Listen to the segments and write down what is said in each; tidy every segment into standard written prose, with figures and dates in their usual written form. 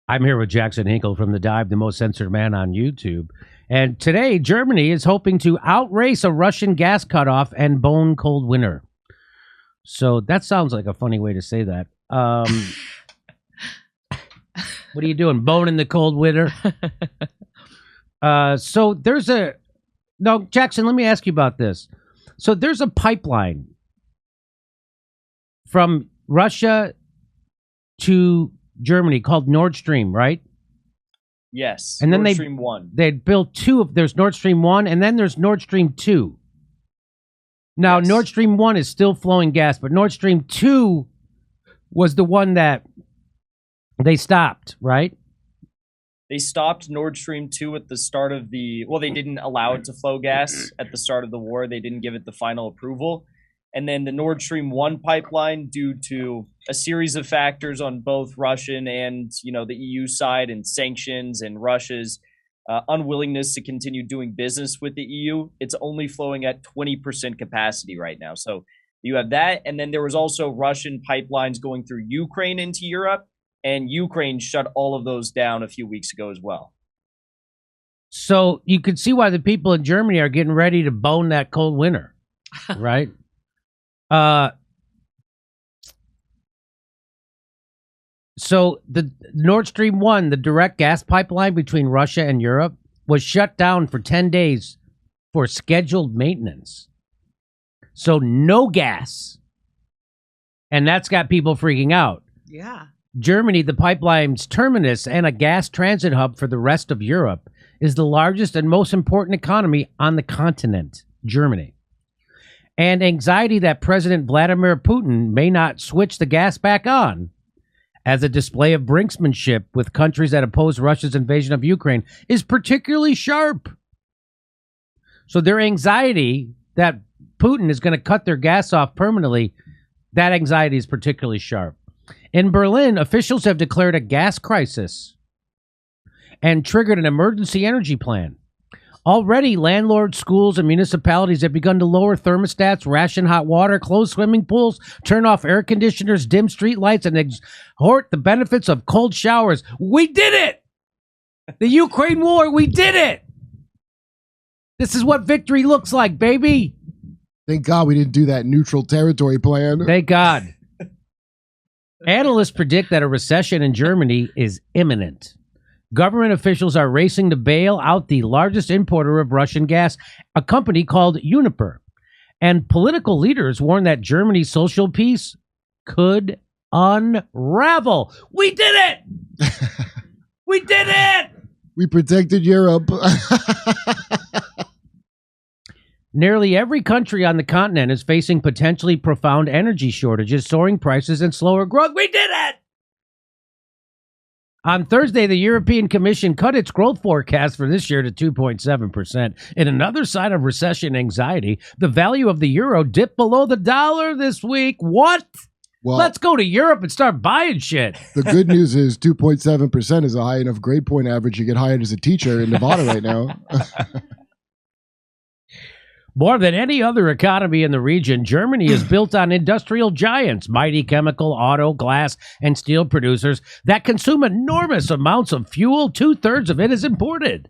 I'm here with Jackson Hinkle from The Dive, the most censored man on YouTube. And today, Germany is hoping to outrace a Russian gas cutoff and bone cold winter. So that sounds like a funny way to say that. What are you doing? Bone in the cold winter? So there's a... No, Jackson, let me ask you about this. So there's a pipeline from Russia to Germany called Nord Stream, right? Yes. And then Nord Stream 1. They built two of... There's Nord Stream 1, and then there's Nord Stream 2. Now, yes. Nord Stream 1 is still flowing gas, but Nord Stream 2 was the one that they stopped, right? They stopped Nord Stream 2 at the start of the... Well, they didn't allow it to flow gas at the start of the war. They didn't give it the final approval. And then the Nord Stream 1 pipeline, due to a series of factors on both Russian and, the EU side and sanctions and Russia's unwillingness to continue doing business with the EU, it's only flowing at 20% capacity right now. So you have that. And then there was also Russian pipelines going through Ukraine into Europe, and Ukraine shut all of those down a few weeks ago as well. So you could see why the people in Germany are getting ready to bone that cold winter, right? So the Nord Stream 1, the direct gas pipeline between Russia and Europe, was shut down for 10 days for scheduled maintenance. So no gas. And that's got people freaking out. Yeah. Germany, the pipeline's terminus and a gas transit hub for the rest of Europe, is the largest and most important economy on the continent, Germany. And anxiety that President Vladimir Putin may not switch the gas back on as a display of brinksmanship with countries that oppose Russia's invasion of Ukraine is particularly sharp. So their anxiety that Putin is going to cut their gas off permanently, that anxiety is particularly sharp. In Berlin, officials have declared a gas crisis and triggered an emergency energy plan. Already, landlords, schools, and municipalities have begun to lower thermostats, ration hot water, close swimming pools, turn off air conditioners, dim street lights, and exhort the benefits of cold showers. We did it! The Ukraine war, we did it! This is what victory looks like, baby! Thank God we didn't do that neutral territory plan. Thank God. Analysts predict that a recession in Germany is imminent. Government officials are racing to bail out the largest importer of Russian gas, a company called Uniper. And political leaders warn that Germany's social peace could unravel. We did it! We did it! We protected Europe. Nearly every country on the continent is facing potentially profound energy shortages, soaring prices, and slower growth. We did it! On Thursday, the European Commission cut its growth forecast for this year to 2.7%. In another sign of recession anxiety, the value of the euro dipped below the dollar this week. What? Well, let's go to Europe and start buying shit. The good news is 2.7% is a high enough grade point average. You get hired as a teacher in Nevada right now. More than any other economy in the region, Germany is built on industrial giants, mighty chemical, auto, glass, and steel producers that consume enormous amounts of fuel. 2/3 of it is imported.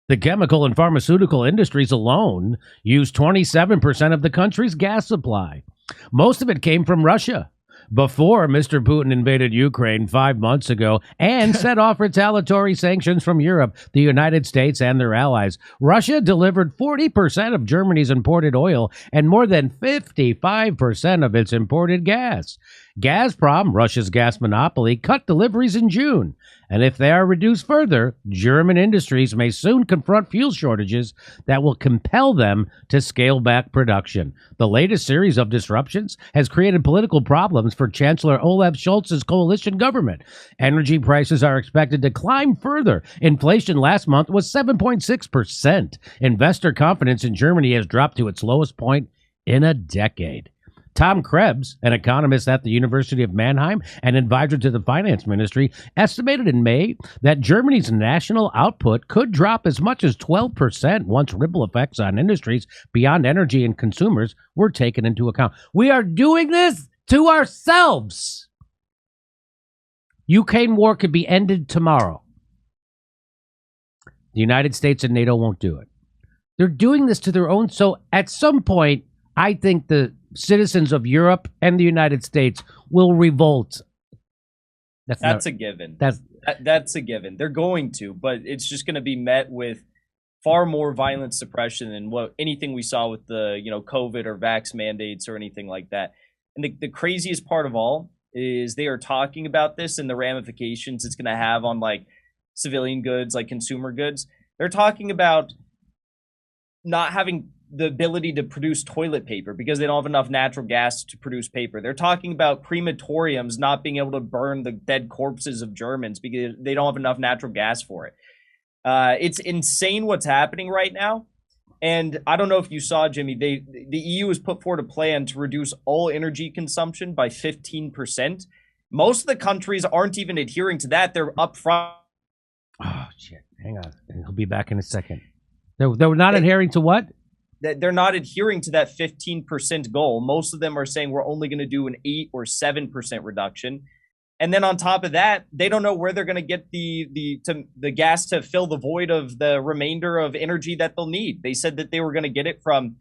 The chemical and pharmaceutical industries alone use 27% of the country's gas supply. Most of it came from Russia before Mr. Putin invaded Ukraine 5 months ago and set off retaliatory sanctions from Europe, the United States, and their allies. Russia delivered 40% of Germany's imported oil and more than 55% of its imported gas. Gazprom, Russia's gas monopoly, cut deliveries in June. And if they are reduced further, German industries may soon confront fuel shortages that will compel them to scale back production. The latest series of disruptions has created political problems for Chancellor Olaf Scholz's coalition government. Energy prices are expected to climb further. Inflation last month was 7.6%. Investor confidence in Germany has dropped to its lowest point in a decade. Tom Krebs, an economist at the University of Mannheim and advisor to the finance ministry, estimated in May that Germany's national output could drop as much as 12% once ripple effects on industries beyond energy and consumers were taken into account. We are doing this to ourselves. Ukraine war could be ended tomorrow. The United States and NATO won't do it. They're doing this to their own. So at some point, I think the citizens of Europe and the United States will revolt. That's a given. That's a given. They're going to, but it's just going to be met with far more violent suppression than anything we saw with the COVID or vax mandates or anything like that. And the craziest part of all is they are talking about this and the ramifications it's going to have on like civilian goods, like consumer goods. They're talking about not having the ability to produce toilet paper because they don't have enough natural gas to produce paper. They're talking about crematoriums not being able to burn the dead corpses of Germans because they don't have enough natural gas for it. It's insane what's happening right now. And I don't know if you saw, Jimmy, the EU has put forward a plan to reduce all energy consumption by 15%. Most of the countries aren't even adhering to that. They're up front. Oh, shit. Hang on. He'll be back in a second. They're not adhering to what? They're not adhering to that 15% goal. Most of them are saying we're only going to do an 8 or 7% reduction. And then on top of that, they don't know where they're going to get the gas to fill the void of the remainder of energy that they'll need. They said that they were going to get it from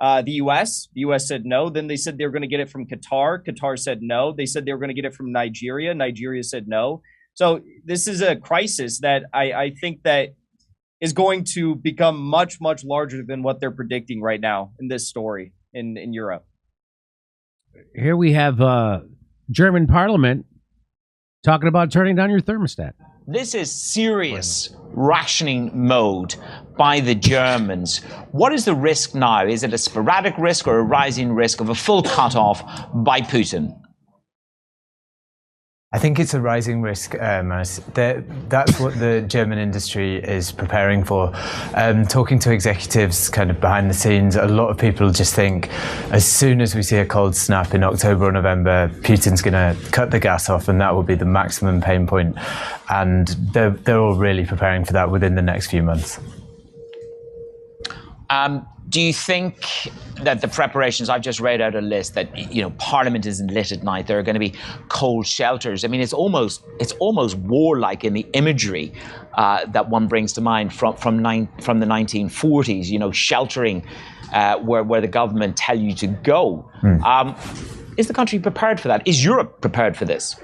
the U.S. The U.S. said no. Then they said they were going to get it from Qatar. Qatar said no. They said they were going to get it from Nigeria. Nigeria said no. So this is a crisis that I think that is going to become much, much larger than what they're predicting right now in this story in Europe. Here we have German parliament talking about turning down your thermostat. This is serious rationing mode by the Germans. What is the risk now? Is it a sporadic risk or a rising risk of a full cutoff by Putin? I think it's a rising risk, Maris. That's what the German industry is preparing for. Talking to executives kind of behind the scenes, a lot of people just think as soon as we see a cold snap in October or November, Putin's going to cut the gas off and that will be the maximum pain point. And they're all really preparing for that within the next few months. Do you think that the preparations, I've just read out a list that, Parliament isn't lit at night, there are going to be cold shelters. I mean, it's almost warlike in the imagery that one brings to mind from the 1940s, sheltering where the government tell you to go. Is the country prepared for that? Is Europe prepared for this?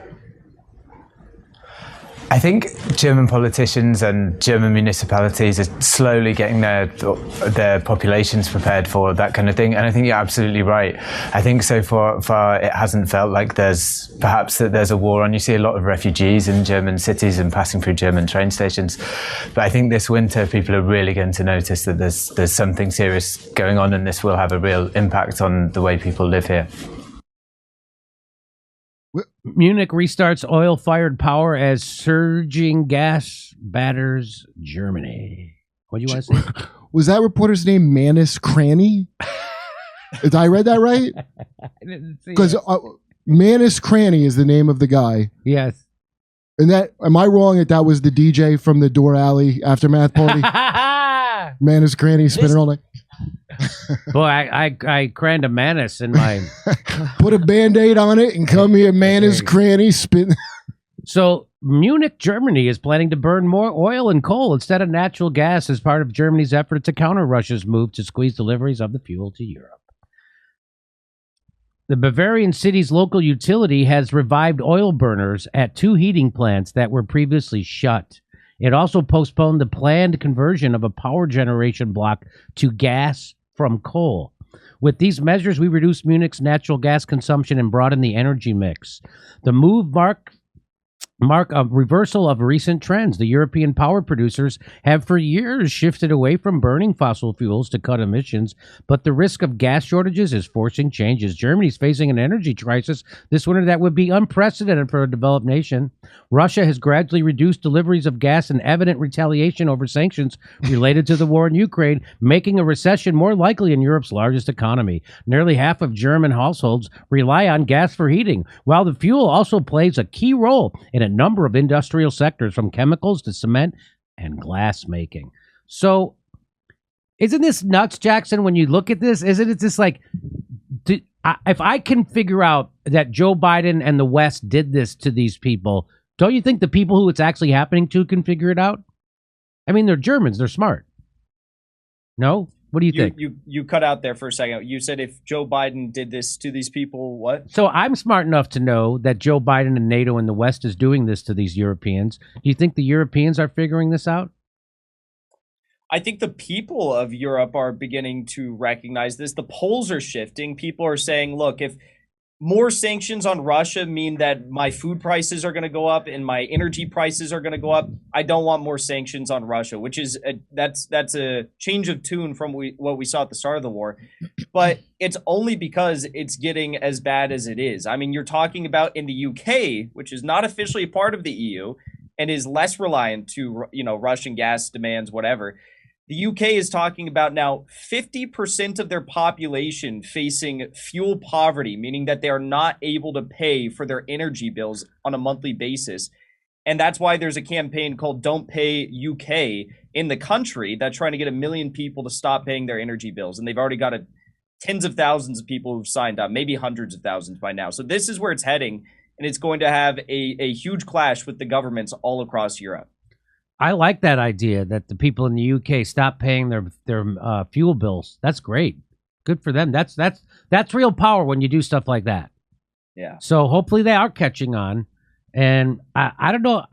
I think German politicians and German municipalities are slowly getting their populations prepared for that kind of thing. And I think you're absolutely right. I think so far it hasn't felt like there's a war on. You see a lot of refugees in German cities and passing through German train stations. But I think this winter people are really going to notice that there's something serious going on, and this will have a real impact on the way people live here. Munich restarts oil-fired power as surging gas batters Germany. What do you want to say? Was that reporter's name Manus Cranny? Did I read that right? I didn't see Because Manus Cranny is the name of the guy. Yes. And am I wrong that was the DJ from the Door Alley Aftermath Party? Manus Cranny spinning all night. Boy, I crammed a Manus in my... Put a Band-Aid on it and come here, Manus Cranny spin. So Munich, Germany is planning to burn more oil and coal instead of natural gas as part of Germany's effort to counter Russia's move to squeeze deliveries of the fuel to Europe. The Bavarian city's local utility has revived oil burners at 2 heating plants that were previously shut. It also postponed the planned conversion of a power generation block to gas from coal. With these measures, we reduced Munich's natural gas consumption and broadened the energy mix. The move mark a reversal of recent trends. The European power producers have for years shifted away from burning fossil fuels to cut emissions, but the risk of gas shortages is forcing changes. Germany's facing an energy crisis this winter that would be unprecedented for a developed nation. Russia has gradually reduced deliveries of gas in evident retaliation over sanctions related to the war in Ukraine, making a recession more likely in Europe's largest economy. Nearly half of German households rely on gas for heating, while the fuel also plays a key role in a number of industrial sectors, from chemicals to cement and glass making. So isn't this nuts, Jackson, when you look at this? Isn't it just like, if I can figure out that Joe Biden and the West did this to these people, Don't you think the people who it's actually happening to can figure it out? I mean, they're Germans. They're smart. No? What do you think? You cut out there for a second. You said if Joe Biden did this to these people, what? So I'm smart enough to know that Joe Biden and NATO and the West is doing this to these Europeans. Do you think the Europeans are figuring this out? I think the people of Europe are beginning to recognize this. The polls are shifting. People are saying, look, if more sanctions on Russia mean that my food prices are going to go up and my energy prices are going to go up, I don't want more sanctions on Russia, which is that's a change of tune from what we saw at the start of the war. But it's only because it's getting as bad as it is. I mean, you're talking about in the UK, which is not officially a part of the EU and is less reliant to, Russian gas demands, whatever. The UK is talking about now 50% of their population facing fuel poverty, meaning that they are not able to pay for their energy bills on a monthly basis. And that's why there's a campaign called Don't Pay UK in the country that's trying to get 1 million people to stop paying their energy bills. And they've already got tens of thousands of people who've signed up, maybe hundreds of thousands by now. So this is where it's heading. And it's going to have a huge clash with the governments all across Europe. I like that idea that the people in the UK stop paying their fuel bills. That's great. Good for them. That's real power when you do stuff like that. Yeah. So hopefully they are catching on. And I don't know.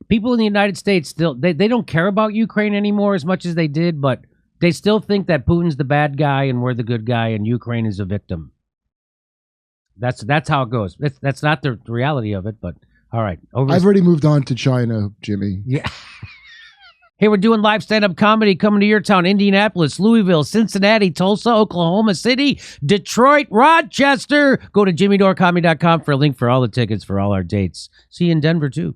People in the United States still they don't care about Ukraine anymore as much as they did, but they still think that Putin's the bad guy and we're the good guy and Ukraine is a victim. That's how it goes. That's not the reality of it, but. All right. I've already moved on to China, Jimmy. Yeah. Hey, we're doing live stand-up comedy coming to your town. Indianapolis, Louisville, Cincinnati, Tulsa, Oklahoma City, Detroit, Rochester. Go to jimmydorecomedy.com for a link for all the tickets for all our dates. See you in Denver, too.